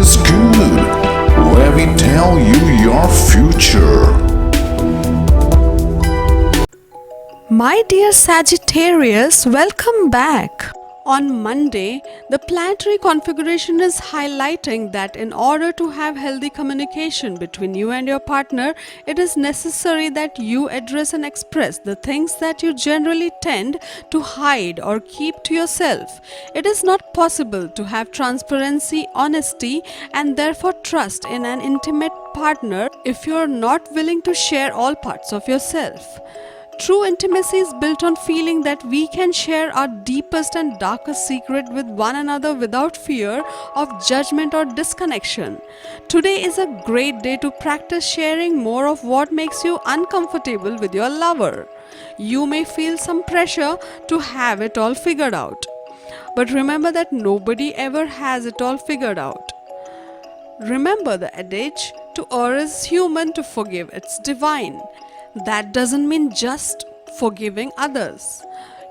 is Good, where we tell you your future. My dear Sagittarius, welcome back. On Monday, the planetary configuration is highlighting that in order to have healthy communication between you and your partner, it is necessary that you address and express the things that you generally tend to hide or keep to yourself. It is not possible to have transparency, honesty, and therefore trust in an intimate partner if you are not willing to share all parts of yourself. True intimacy is built on feeling that we can share our deepest and darkest secret with one another without fear of judgment or disconnection. Today is a great day to practice sharing more of what makes you uncomfortable with your lover. You may feel some pressure to have it all figured out. But remember that nobody ever has it all figured out. Remember the adage, to err is human, to forgive it's divine. That doesn't mean just forgiving others.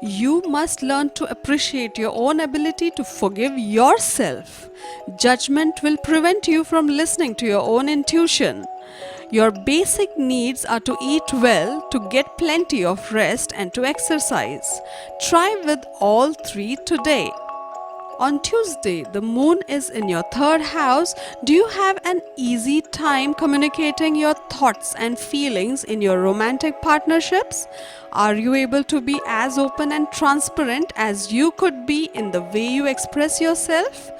You must learn to appreciate your own ability to forgive yourself. Judgment will prevent you from listening to your own intuition. Your basic needs are to eat well, to get plenty of rest, and to exercise. Try with all three today. On Tuesday, the moon is in your third house. Do you have an easy time communicating your thoughts and feelings in your romantic partnerships? Are you able to be as open and transparent as you could be in the way you express yourself?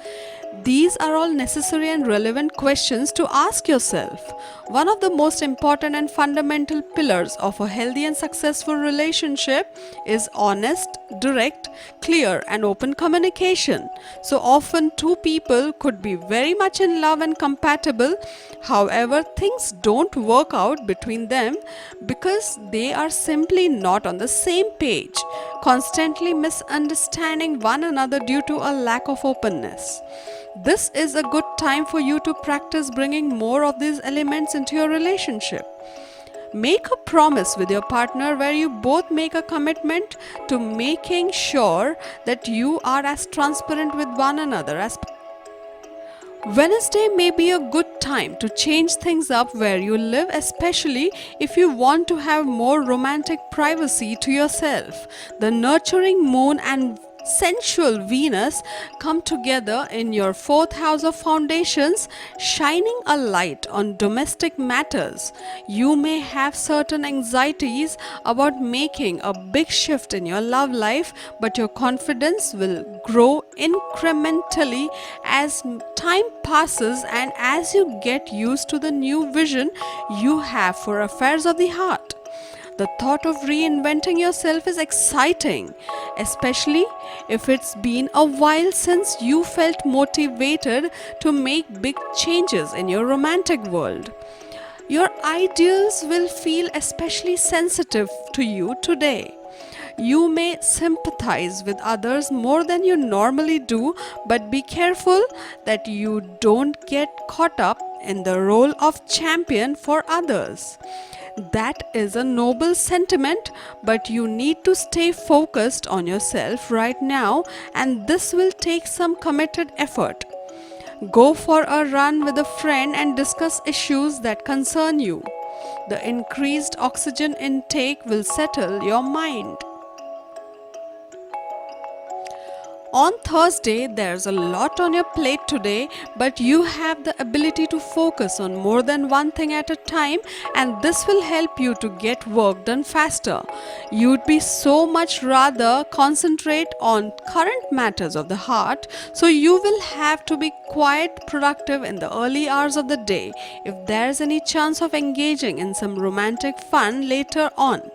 These are all necessary and relevant questions to ask yourself. One of the most important and fundamental pillars of a healthy and successful relationship is honest, direct, clear, and open communication. So often, two people could be very much in love and compatible. However, things don't work out between them because they are simply not on the same page, constantly misunderstanding one another due to a lack of openness. This is a good time for you to practice bringing more of these elements into your relationship. Make a promise with your partner where you both make a commitment to making sure that you are as transparent with one another as Wednesday may be a good time to change things up where you live, especially if you want to have more romantic privacy to yourself. The nurturing moon and sensual Venus come together in your fourth house of foundations, shining a light on domestic matters. You may have certain anxieties about making a big shift in your love life, but your confidence will grow incrementally as time passes and as you get used to the new vision you have for affairs of the heart. The thought of reinventing yourself is exciting, especially if it's been a while since you felt motivated to make big changes in your romantic world. Your ideals will feel especially sensitive to you today. You may sympathize with others more than you normally do, but be careful that you don't get caught up in the role of champion for others. That is a noble sentiment, but you need to stay focused on yourself right now, and this will take some committed effort. Go for a run with a friend and discuss issues that concern you. The increased oxygen intake will settle your mind. On Thursday, there's a lot on your plate today, but you have the ability to focus on more than one thing at a time, and this will help you to get work done faster. You'd be so much rather concentrate on current matters of the heart, so you will have to be quite productive in the early hours of the day if there's any chance of engaging in some romantic fun later on.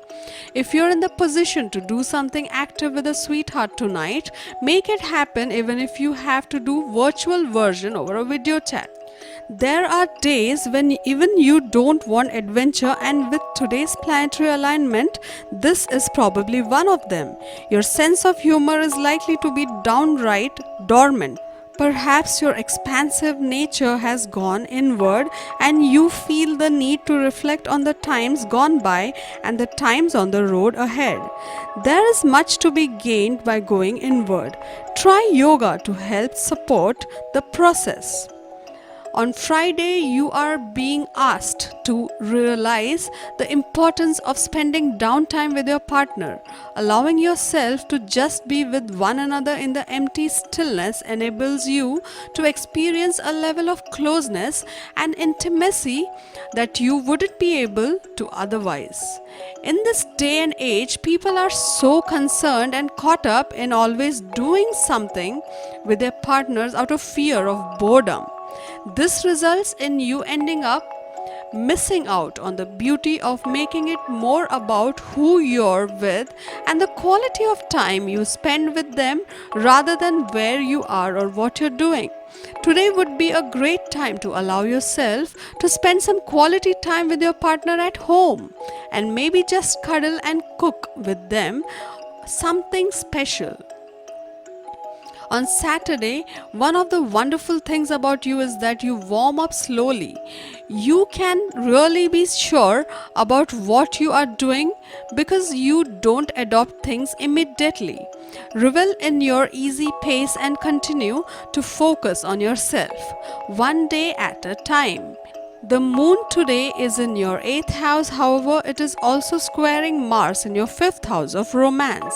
If you're in the position to do something active with a sweetheart tonight, make it happen even if you have to do virtual version over a video chat. There are days when even you don't want adventure, and with today's planetary alignment, this is probably one of them. Your sense of humor is likely to be downright dormant. Perhaps your expansive nature has gone inward and you feel the need to reflect on the times gone by and the times on the road ahead. There is much to be gained by going inward. Try yoga to help support the process. On Friday, you are being asked to realize the importance of spending downtime with your partner. Allowing yourself to just be with one another in the empty stillness enables you to experience a level of closeness and intimacy that you wouldn't be able to otherwise. In this day and age, people are so concerned and caught up in always doing something with their partners out of fear of boredom. This results in you ending up missing out on the beauty of making it more about who you're with and the quality of time you spend with them rather than where you are or what you're doing. Today would be a great time to allow yourself to spend some quality time with your partner at home and maybe just cuddle and cook with them something special. On Saturday, one of the wonderful things about you is that you warm up slowly. You can really be sure about what you are doing because you don't adopt things immediately. Revel in your easy pace and continue to focus on yourself, one day at a time. The moon today is in your 8th house, however, it is also squaring Mars in your 5th house of romance.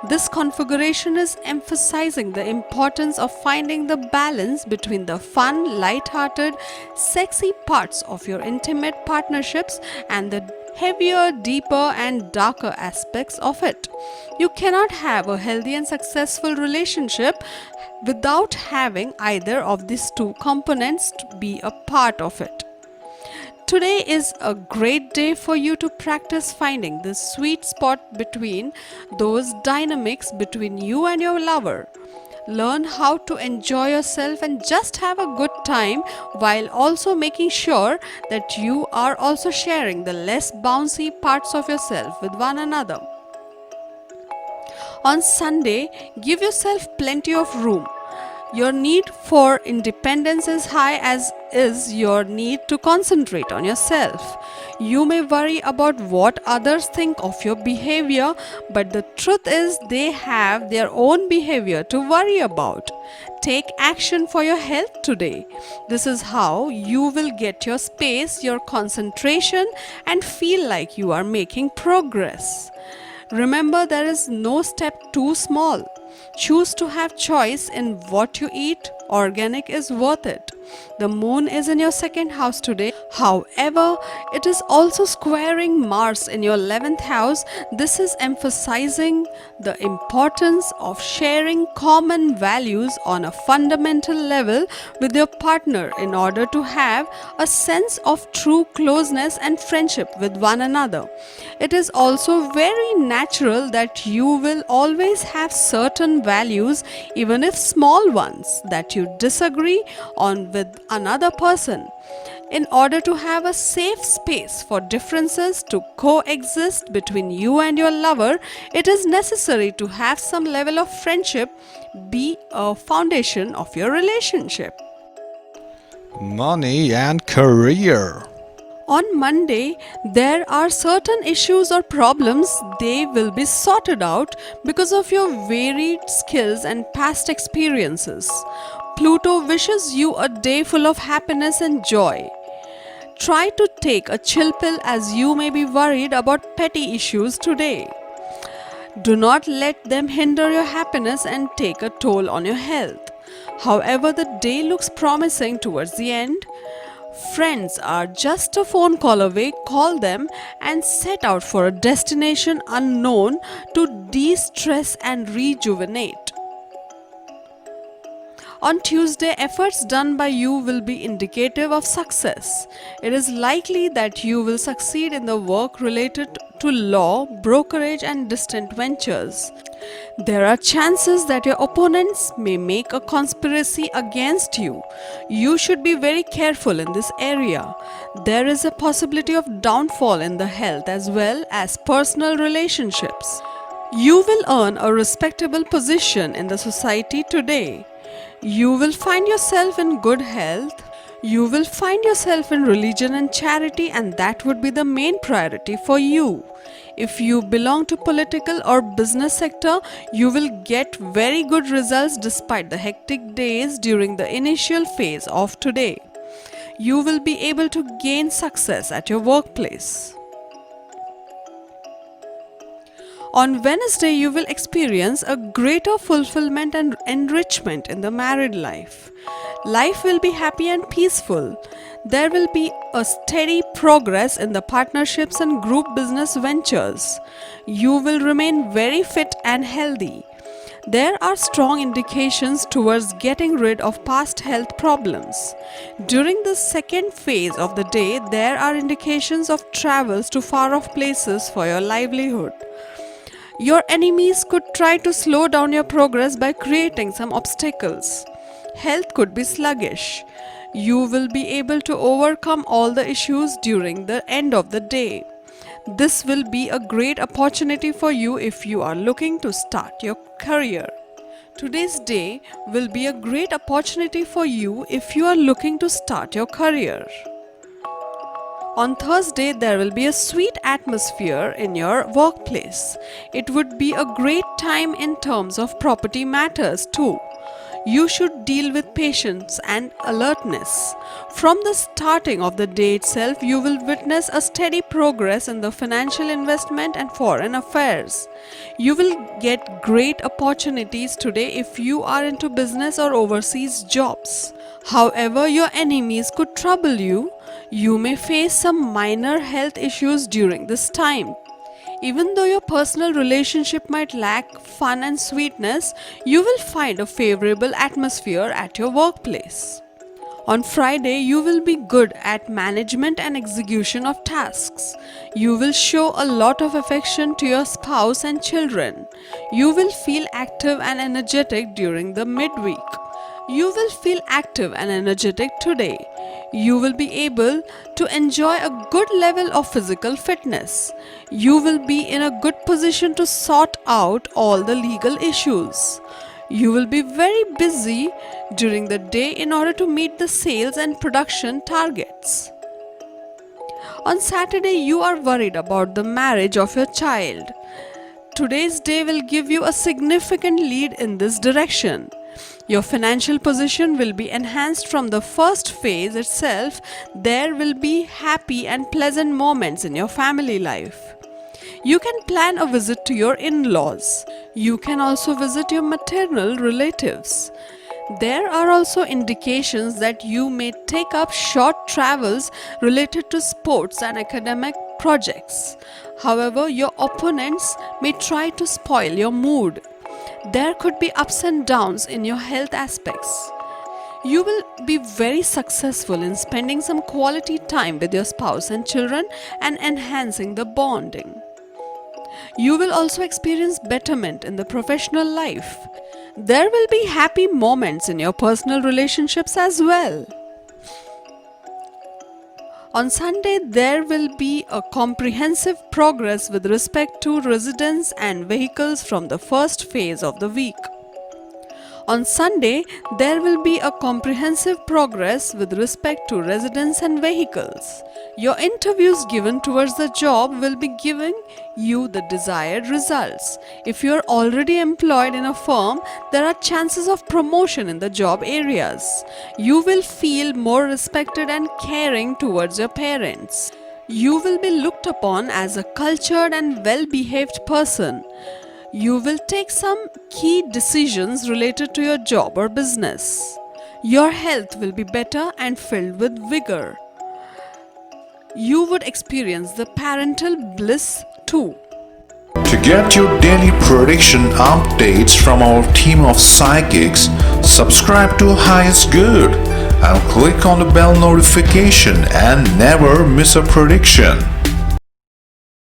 This configuration is emphasizing the importance of finding the balance between the fun, light-hearted, sexy parts of your intimate partnerships and the heavier, deeper, and darker aspects of it. You cannot have a healthy and successful relationship without having either of these two components to be a part of it. Today is a great day for you to practice finding the sweet spot between those dynamics between you and your lover. Learn how to enjoy yourself and just have a good time while also making sure that you are also sharing the less bouncy parts of yourself with one another. On Sunday, give yourself plenty of room. Your need for independence is high, as is your need to concentrate on yourself. You may worry about what others think of your behavior, but the truth is they have their own behavior to worry about. Take action for your health today. This is how you will get your space, your concentration, and feel like you are making progress. Remember, there is no step too small. Choose to have choice in what you eat. Organic is worth it. The moon is in your 2nd house today. However, it is also squaring Mars in your 11th house. This is emphasizing the importance of sharing common values on a fundamental level with your partner in order to have a sense of true closeness and friendship with one another. It is also very natural that you will always have certain values, even if small ones, that you disagree on with another person. In order to have a safe space for differences to coexist between you and your lover, it is necessary to have some level of friendship be a foundation of your relationship. Money and career. On Monday, there are certain issues or problems. They will be sorted out because of your varied skills and past experiences. Pluto wishes you a day full of happiness and joy. Try to take a chill pill as you may be worried about petty issues today. Do not let them hinder your happiness and take a toll on your health. However, the day looks promising towards the end. Friends are just a phone call away. Call them and set out for a destination unknown to de-stress and rejuvenate. On Tuesday, efforts done by you will be indicative of success. It is likely that you will succeed in the work related to law, brokerage, and distant ventures. There are chances that your opponents may make a conspiracy against you. You should be very careful in this area. There is a possibility of downfall in the health as well as personal relationships. You will earn a respectable position in the society today. You will find yourself in good health. You will find yourself in religion and charity, and that would be the main priority for you. If you belong to political or business sector, you will get very good results despite the hectic days during the initial phase of today. You will be able to gain success at your workplace. On Wednesday, you will experience a greater fulfillment and enrichment in the married life. Life will be happy and peaceful. There will be a steady progress in the partnerships and group business ventures. You will remain very fit and healthy. There are strong indications towards getting rid of past health problems. During the second phase of the day, there are indications of travels to far-off places for your livelihood. Your enemies could try to slow down your progress by creating some obstacles. Health could be sluggish. You will be able to overcome all the issues during the end of the day. This will be a great opportunity for you if you are looking to start your career. Today's day will be a great opportunity for you if you are looking to start your career. On Thursday, there will be a sweet atmosphere in your workplace. It would be a great time in terms of property matters too. You should deal with patience and alertness. From the starting of the day itself, you will witness a steady progress in the financial investment and foreign affairs. You will get great opportunities today if you are into business or overseas jobs. However, your enemies could trouble you. You may face some minor health issues during this time. Even though your personal relationship might lack fun and sweetness, you will find a favorable atmosphere at your workplace. On Friday, you will be good at management and execution of tasks. You will show a lot of affection to your spouse and children. You will feel active and energetic during the midweek. You will feel active and energetic today. You will be able to enjoy a good level of physical fitness. You will be in a good position to sort out all the legal issues. You will be very busy during the day in order to meet the sales and production targets. On Saturday, you are worried about the marriage of your child. Today's day will give you a significant lead in this direction. Your financial position will be enhanced from the first phase itself. There will be happy and pleasant moments in your family life. You can plan a visit to your in-laws. You can also visit your maternal relatives. There are also indications that you may take up short travels related to sports and academic projects. However, your opponents may try to spoil your mood. There could be ups and downs in your health aspects. You will be very successful in spending some quality time with your spouse and children and enhancing the bonding. You will also experience betterment in the professional life. There will be happy moments in your personal relationships as well. On Sunday, there will be a comprehensive progress with respect to residence and vehicles from the first phase of the week. On Sunday, there will be a comprehensive progress with respect to residence and vehicles. Your interviews given towards the job will be giving you the desired results. If you are already employed in a firm, there are chances of promotion in the job areas. You will feel more respected and caring towards your parents. You will be looked upon as a cultured and well-behaved person. You will take some key decisions related to your job or business. Your health will be better and filled with vigor. You would experience the parental bliss too. To get your daily prediction updates from our team of psychics, subscribe to Highest Good and click on the bell notification and never miss a prediction.